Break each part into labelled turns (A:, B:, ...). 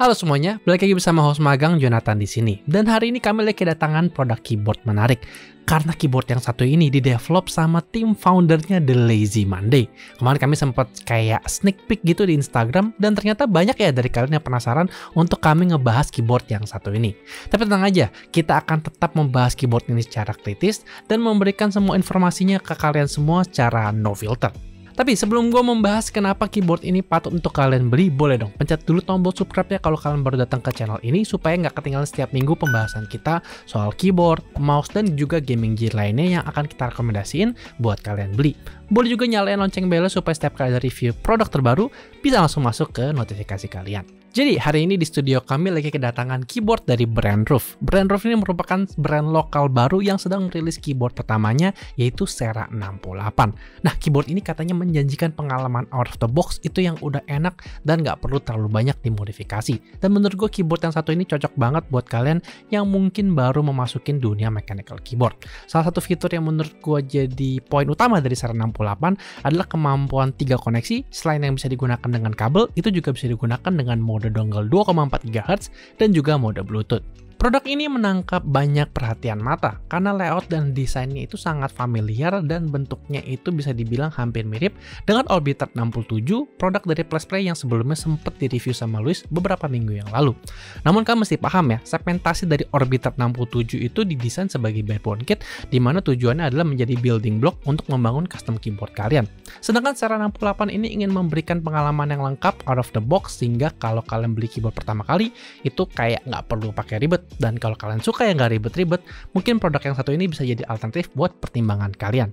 A: Halo semuanya, balik lagi bersama host magang Jonathan di sini. Dan hari ini kami lagi kedatangan produk keyboard menarik. Karena keyboard yang satu ini didevelop sama tim foundernya The Lazy Monday. Kemarin kami sempat kayak sneak peek gitu di Instagram, dan ternyata banyak ya dari kalian yang penasaran untuk kami ngebahas keyboard yang satu ini. Tapi tenang aja, kita akan tetap membahas keyboard ini secara kritis dan memberikan semua informasinya ke kalian semua secara no filter. Tapi sebelum gue membahas kenapa keyboard ini patut untuk kalian beli, boleh dong pencet dulu tombol subscribe-nya kalau kalian baru datang ke channel ini supaya nggak ketinggalan setiap minggu pembahasan kita soal keyboard, mouse, dan juga gaming gear lainnya yang akan kita rekomendasiin buat kalian beli. Boleh juga nyalain lonceng belnya supaya setiap kali ada review produk terbaru bisa langsung masuk ke notifikasi kalian. Jadi hari ini di studio kami lagi kedatangan keyboard dari brand Roof. Brand Roof ini merupakan brand lokal baru yang sedang merilis keyboard pertamanya, yaitu Sera 68. Nah, keyboard ini katanya menjanjikan pengalaman out of the box itu yang udah enak dan nggak perlu terlalu banyak dimodifikasi. Dan menurut gue keyboard yang satu ini cocok banget buat kalian yang mungkin baru memasukin dunia mechanical keyboard. Salah satu fitur yang menurut gue jadi poin utama dari Sera 68 adalah kemampuan 3 koneksi. Selain yang bisa digunakan dengan kabel, itu juga bisa digunakan dengan mode dongle 2,4 GHz dan juga mode Bluetooth. Produk ini menangkap banyak perhatian mata karena layout dan desainnya itu sangat familiar dan bentuknya itu bisa dibilang hampir mirip dengan Orbiter 67, produk dari PlesPlay yang sebelumnya sempat direview sama Luis beberapa minggu yang lalu. Namun kalian mesti paham ya, segmentasi dari Orbiter 67 itu didesain sebagai barebone kit, di mana tujuannya adalah menjadi building block untuk membangun custom keyboard kalian. Sedangkan Sera 68 ini ingin memberikan pengalaman yang lengkap out of the box, sehingga kalau kalian beli keyboard pertama kali itu kayak nggak perlu pakai ribet. Dan kalau kalian suka yang nggak ribet-ribet, mungkin produk yang satu ini bisa jadi alternatif buat pertimbangan kalian.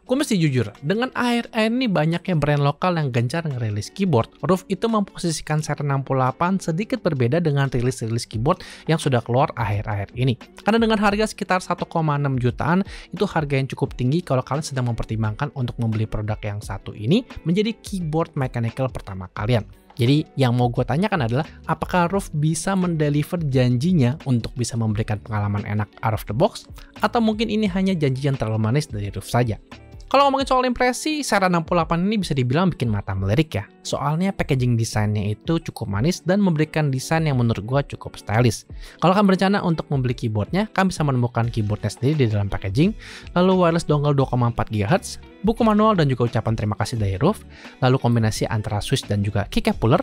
A: Gue mesti jujur, dengan akhir-akhir ini banyaknya brand lokal yang gencar ngerilis keyboard, Roof itu memposisikan Sera 68 sedikit berbeda dengan rilis-rilis keyboard yang sudah keluar akhir-akhir ini. Karena dengan harga sekitar 1,6 jutaan, itu harga yang cukup tinggi kalau kalian sedang mempertimbangkan untuk membeli produk yang satu ini menjadi keyboard mechanical pertama kalian. Jadi yang mau gue tanyakan adalah, apakah Roof bisa mendeliver janjinya untuk bisa memberikan pengalaman enak out of the box? Atau mungkin ini hanya janji yang terlalu manis dari Roof saja? Kalau ngomongin soal impresi, Sera 68 ini bisa dibilang bikin mata melirik ya. Soalnya packaging desainnya itu cukup manis dan memberikan desain yang menurut gua cukup stylish. Kalau kalian berencana untuk membeli keyboardnya, kalian bisa menemukan keyboardnya sendiri di dalam packaging, lalu wireless dongle 2,4 GHz, buku manual dan juga ucapan terima kasih dari Roof, lalu kombinasi antara switch dan juga keycap puller,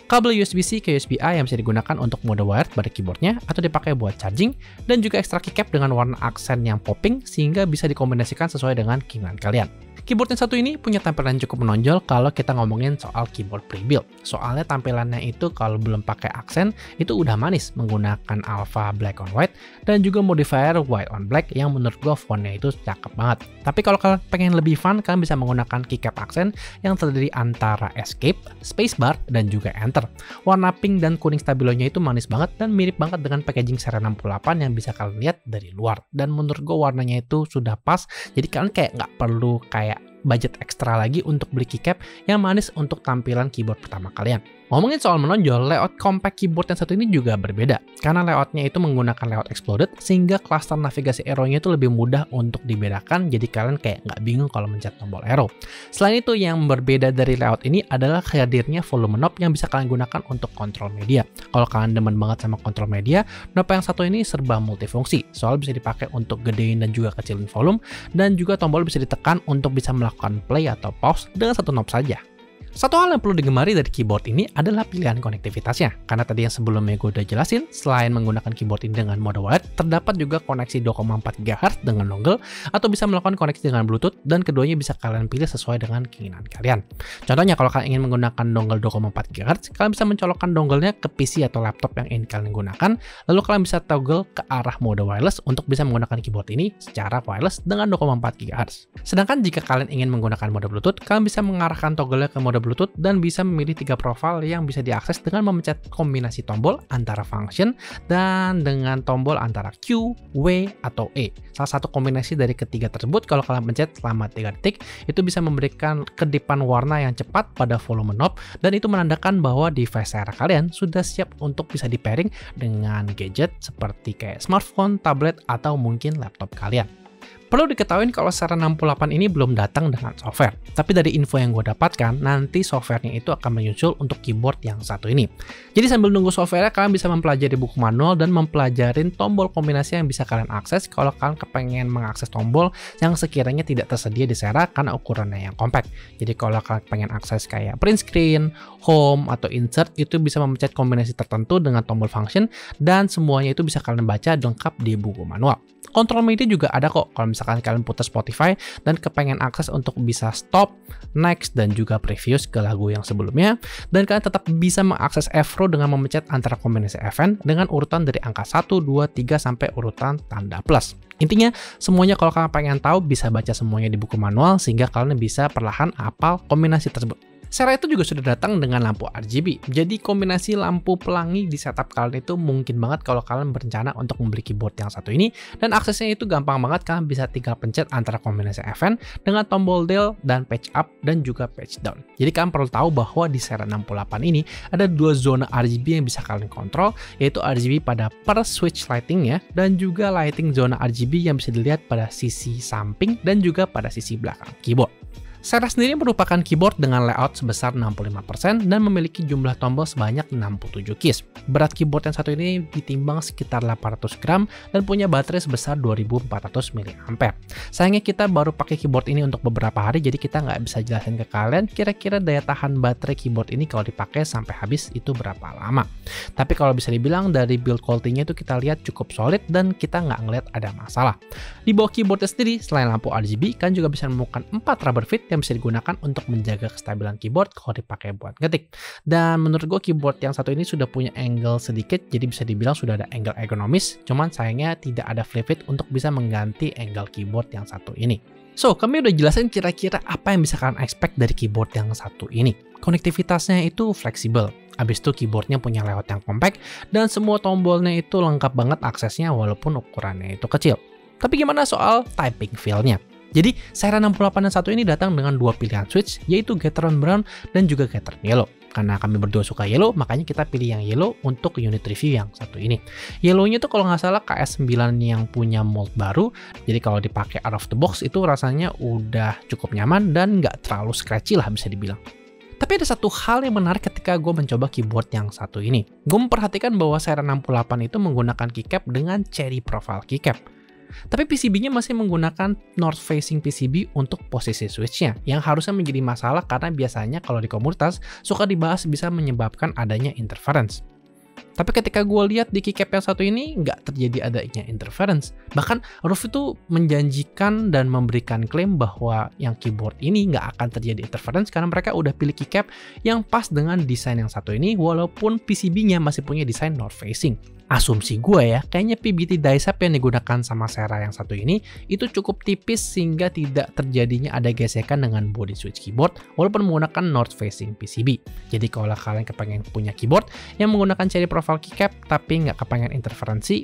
A: kabel USB-C ke USB-A yang bisa digunakan untuk mode wired pada keyboardnya atau dipakai buat charging, dan juga ekstra keycap dengan warna aksen yang popping sehingga bisa dikombinasikan sesuai dengan keinginan kalian. Keyboard yang satu ini punya tampilan cukup menonjol kalau kita ngomongin soal keyboard pre-build. Soalnya tampilannya itu kalau belum pakai aksen itu udah manis menggunakan alpha black on white dan juga modifier white on black yang menurut gue fontnya itu cakep banget. Tapi kalau kalian pengen lebih fun, kalian bisa menggunakan keycap aksen yang terdiri antara escape, spacebar, dan juga enter. Warna pink dan kuning stabilonya itu manis banget dan mirip banget dengan packaging Sera 68 yang bisa kalian lihat dari luar. Dan menurut gue warnanya itu sudah pas, jadi kalian kayak nggak perlu kayak budget ekstra lagi untuk beli keycap yang manis untuk tampilan keyboard pertama kalian. Ngomongin soal menonjol, layout compact keyboard yang satu ini juga berbeda. Karena layoutnya itu menggunakan layout exploded, sehingga klaster navigasi arrow-nya itu lebih mudah untuk dibedakan, jadi kalian kayak nggak bingung kalau mencet tombol arrow. Selain itu, yang berbeda dari layout ini adalah hadirnya volume knob yang bisa kalian gunakan untuk kontrol media. Kalau kalian demen banget sama kontrol media, knob yang satu ini serba multifungsi. Soal bisa dipakai untuk gedein dan juga kecilin volume, dan juga tombol bisa ditekan untuk bisa melakukan play atau pause dengan satu knob saja. Satu hal yang perlu digemari dari keyboard ini adalah pilihan konektivitasnya. Karena tadi yang sebelumnya gue udah jelasin, selain menggunakan keyboard ini dengan mode wired, terdapat juga koneksi 2,4 GHz dengan dongle, atau bisa melakukan koneksi dengan Bluetooth, dan keduanya bisa kalian pilih sesuai dengan keinginan kalian. Contohnya kalau kalian ingin menggunakan dongle 2,4 GHz, kalian bisa mencolokkan dongle-nya ke PC atau laptop yang ingin kalian gunakan, lalu kalian bisa toggle ke arah mode wireless untuk bisa menggunakan keyboard ini secara wireless dengan 2,4 GHz. Sedangkan jika kalian ingin menggunakan mode Bluetooth, kalian bisa mengarahkan toggle-nya ke mode Bluetooth dan bisa memilih 3 profil yang bisa diakses dengan memencet kombinasi tombol antara function dan dengan tombol antara Q, W, atau E. Salah satu kombinasi dari ketiga tersebut kalau kalian pencet selama 3 detik itu bisa memberikan kedipan warna yang cepat pada volume knob, dan itu menandakan bahwa device Sera kalian sudah siap untuk bisa di-pairing dengan gadget seperti kayak smartphone, tablet, atau mungkin laptop kalian. Perlu diketahui kalau Sera 68 ini belum datang dengan software, tapi dari info yang gue dapatkan, nanti softwarenya itu akan menyusul untuk keyboard yang satu ini. Jadi sambil nunggu softwarenya, kalian bisa mempelajari buku manual dan mempelajari tombol kombinasi yang bisa kalian akses kalau kalian kepengen mengakses tombol yang sekiranya tidak tersedia di Sera karena ukurannya yang compact. Jadi kalau kalian pengen akses kayak print screen, home, atau insert, itu bisa memencet kombinasi tertentu dengan tombol function, dan semuanya itu bisa kalian baca lengkap di buku manual. Kontrol MIDI juga ada kok kalau misalkan kalian putar Spotify dan kepengen akses untuk bisa stop, next, dan juga previous ke lagu yang sebelumnya. Dan kalian tetap bisa mengakses F-Row dengan memencet antara kombinasi FN dengan urutan dari angka 1, 2, 3 sampai urutan tanda plus. Intinya, semuanya kalau kalian pengen tahu bisa baca semuanya di buku manual sehingga kalian bisa perlahan hafal kombinasi tersebut. Sera itu juga sudah datang dengan lampu RGB, jadi kombinasi lampu pelangi di setup kalian itu mungkin banget kalau kalian berencana untuk membeli keyboard yang satu ini, dan aksesnya itu gampang banget, kalian bisa tinggal pencet antara kombinasi FN dengan tombol dial dan patch up dan juga patch down. Jadi kalian perlu tahu bahwa di Sera 68 ini ada dua zona RGB yang bisa kalian kontrol, yaitu RGB pada per switch lighting ya, dan juga lighting zona RGB yang bisa dilihat pada sisi samping dan juga pada sisi belakang keyboard. Sera sendiri merupakan keyboard dengan layout sebesar 65% dan memiliki jumlah tombol sebanyak 67 keys. Berat keyboard yang satu ini ditimbang sekitar 800 gram dan punya baterai sebesar 2400 mAh. Sayangnya kita baru pakai keyboard ini untuk beberapa hari, jadi kita nggak bisa jelasin ke kalian kira-kira daya tahan baterai keyboard ini kalau dipakai sampai habis itu berapa lama. Tapi kalau bisa dibilang dari build quality-nya itu kita lihat cukup solid dan kita nggak ngeliat ada masalah. Di bawah keyboardnya sendiri, selain lampu RGB, kan juga bisa menemukan 4 rubber feet yang bisa digunakan untuk menjaga kestabilan keyboard kalau dipakai buat ngetik. Dan menurut gue keyboard yang satu ini sudah punya angle sedikit, jadi bisa dibilang sudah ada angle ergonomis, cuman sayangnya tidak ada flip fit untuk bisa mengganti angle keyboard yang satu ini. So, kami udah jelasin kira-kira apa yang bisa kalian expect dari keyboard yang satu ini. Konektivitasnya itu fleksibel, habis itu keyboardnya punya layout yang compact, dan semua tombolnya itu lengkap banget aksesnya walaupun ukurannya itu kecil. Tapi gimana soal typing feel-nya? Jadi, Sera 68 yang satu ini datang dengan dua pilihan switch, yaitu Gateron Brown dan juga Gateron Yellow. Karena kami berdua suka yellow, makanya kita pilih yang yellow untuk unit review yang satu ini. Yellow-nya tuh kalau nggak salah KS9 yang punya mold baru, jadi kalau dipakai out of the box itu rasanya udah cukup nyaman dan nggak terlalu scratchy lah bisa dibilang. Tapi ada satu hal yang menarik ketika gue mencoba keyboard yang satu ini. Gue memperhatikan bahwa Sera 68 itu menggunakan keycap dengan cherry profile keycap. Tapi PCB-nya masih menggunakan north facing PCB untuk posisi switch-nya, yang harusnya menjadi masalah karena biasanya kalau di komunitas suka dibahas bisa menyebabkan adanya interference. Tapi ketika gue lihat di keycap yang satu ini nggak terjadi adanya interference. Bahkan Ruf itu menjanjikan dan memberikan klaim bahwa yang keyboard ini nggak akan terjadi interference karena mereka udah pilih keycap yang pas dengan desain yang satu ini walaupun PCB-nya masih punya desain north facing. Asumsi gue ya, kayaknya PBT die-sap yang digunakan sama Sera yang satu ini itu cukup tipis sehingga tidak terjadinya ada gesekan dengan body switch keyboard walaupun menggunakan north facing PCB. Jadi kalau kalian kepengen punya keyboard yang menggunakan cherry profile keycap tapi nggak kepengen interferensi,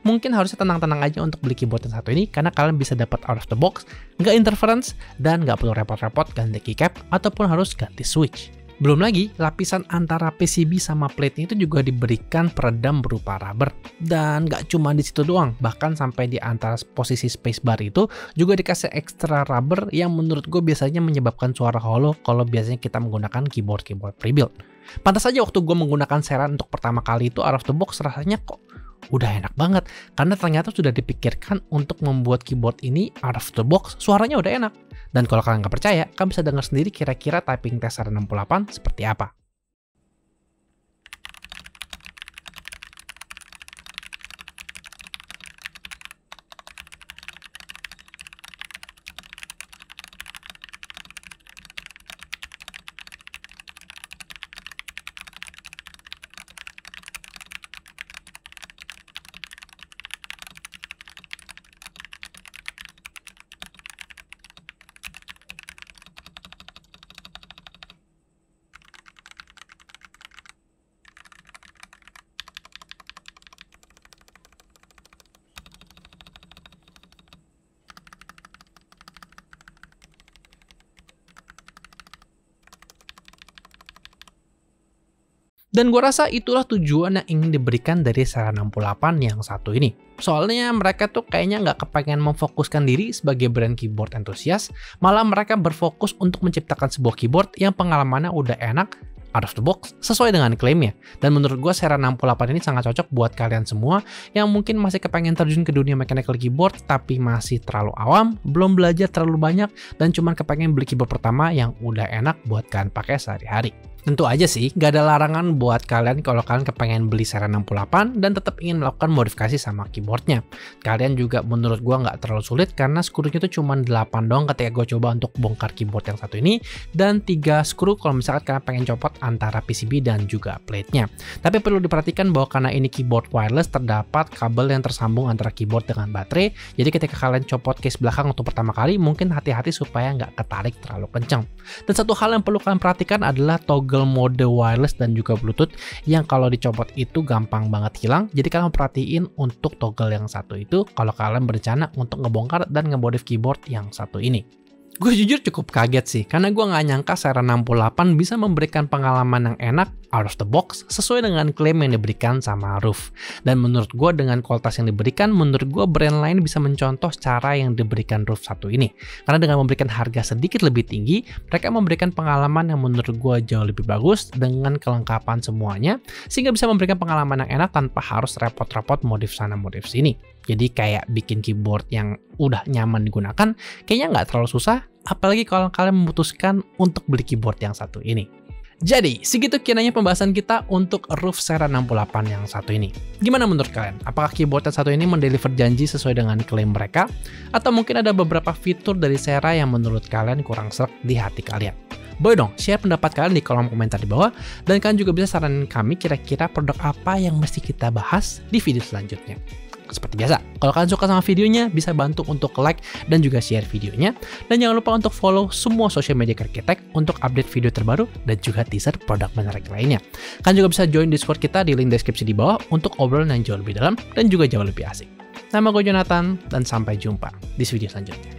A: mungkin harusnya tenang-tenang aja untuk beli keyboard yang satu ini karena kalian bisa dapat out of the box, nggak interference, dan nggak perlu repot-repot ganti keycap ataupun harus ganti switch. Belum lagi, lapisan antara PCB sama plate-nya itu juga diberikan peredam berupa rubber. Dan nggak cuma di situ doang, bahkan sampai di antara posisi spacebar itu juga dikasih ekstra rubber yang menurut gue biasanya menyebabkan suara hollow kalau biasanya kita menggunakan keyboard pre-built. Pantas saja waktu gue menggunakan Sera untuk pertama kali itu out of the box rasanya kok udah enak banget, karena ternyata sudah dipikirkan untuk membuat keyboard ini out of the box, suaranya udah enak. Dan kalau kalian nggak percaya, kalian bisa dengar sendiri kira-kira typing test Sera 68 seperti apa. Dan gue rasa itulah tujuan yang ingin diberikan dari Sera 68 yang satu ini. Soalnya mereka tuh kayaknya nggak kepengen memfokuskan diri sebagai brand keyboard entusias, malah mereka berfokus untuk menciptakan sebuah keyboard yang pengalamannya udah enak, out of the box, sesuai dengan klaimnya. Dan menurut gue Sera 68 ini sangat cocok buat kalian semua yang mungkin masih kepengen terjun ke dunia mechanical keyboard tapi masih terlalu awam, belum belajar terlalu banyak, dan cuman kepengen beli keyboard pertama yang udah enak buat kalian pakai sehari-hari. Tentu aja sih, gak ada larangan buat kalian kalau kalian kepengen beli Sera 68 dan tetap ingin melakukan modifikasi sama keyboardnya. Kalian juga menurut gua nggak terlalu sulit karena skrunya itu cuma 8 doang ketika gue coba untuk bongkar keyboard yang satu ini, dan 3 skru kalau misalkan kalian pengen copot antara PCB dan juga plate-nya. Tapi perlu diperhatikan bahwa karena ini keyboard wireless, terdapat kabel yang tersambung antara keyboard dengan baterai, jadi ketika kalian copot case belakang untuk pertama kali, mungkin hati-hati supaya nggak ketarik terlalu kencang. Dan satu hal yang perlu kalian perhatikan adalah toggle mode wireless dan juga Bluetooth yang kalau dicopot itu gampang banget hilang. Jadi kalian perhatiin untuk toggle yang satu itu kalau kalian berencana untuk ngebongkar dan ngemodif keyboard yang satu ini. Gue jujur cukup kaget sih, karena gue nggak nyangka Sera 68 bisa memberikan pengalaman yang enak, out of the box, sesuai dengan klaim yang diberikan sama Ruf. Dan menurut gue dengan kualitas yang diberikan, menurut gue brand lain bisa mencontoh cara yang diberikan Ruf satu ini. Karena dengan memberikan harga sedikit lebih tinggi, mereka memberikan pengalaman yang menurut gue jauh lebih bagus dengan kelengkapan semuanya, sehingga bisa memberikan pengalaman yang enak tanpa harus repot-repot modif sana modif sini. Jadi kayak bikin keyboard yang udah nyaman digunakan, kayaknya nggak terlalu susah, apalagi kalau kalian memutuskan untuk beli keyboard yang satu ini. Jadi, segitu kiranya pembahasan kita untuk Ruf Sera 68 yang satu ini. Gimana menurut kalian? Apakah keyboard yang satu ini mendeliver janji sesuai dengan klaim mereka? Atau mungkin ada beberapa fitur dari Sera yang menurut kalian kurang sreg di hati kalian? Boleh dong, share pendapat kalian di kolom komentar di bawah, dan kalian juga bisa saranin kami kira-kira produk apa yang mesti kita bahas di video selanjutnya. Seperti biasa, kalau kalian suka sama videonya, bisa bantu untuk like dan juga share videonya. Dan jangan lupa untuk follow semua sosial media Architect untuk update video terbaru dan juga teaser produk menarik lainnya. Kalian juga bisa join Discord kita di link deskripsi di bawah untuk obrolan yang jauh lebih dalam dan juga jauh lebih asik. Nama gue Jonathan, dan sampai jumpa di video selanjutnya.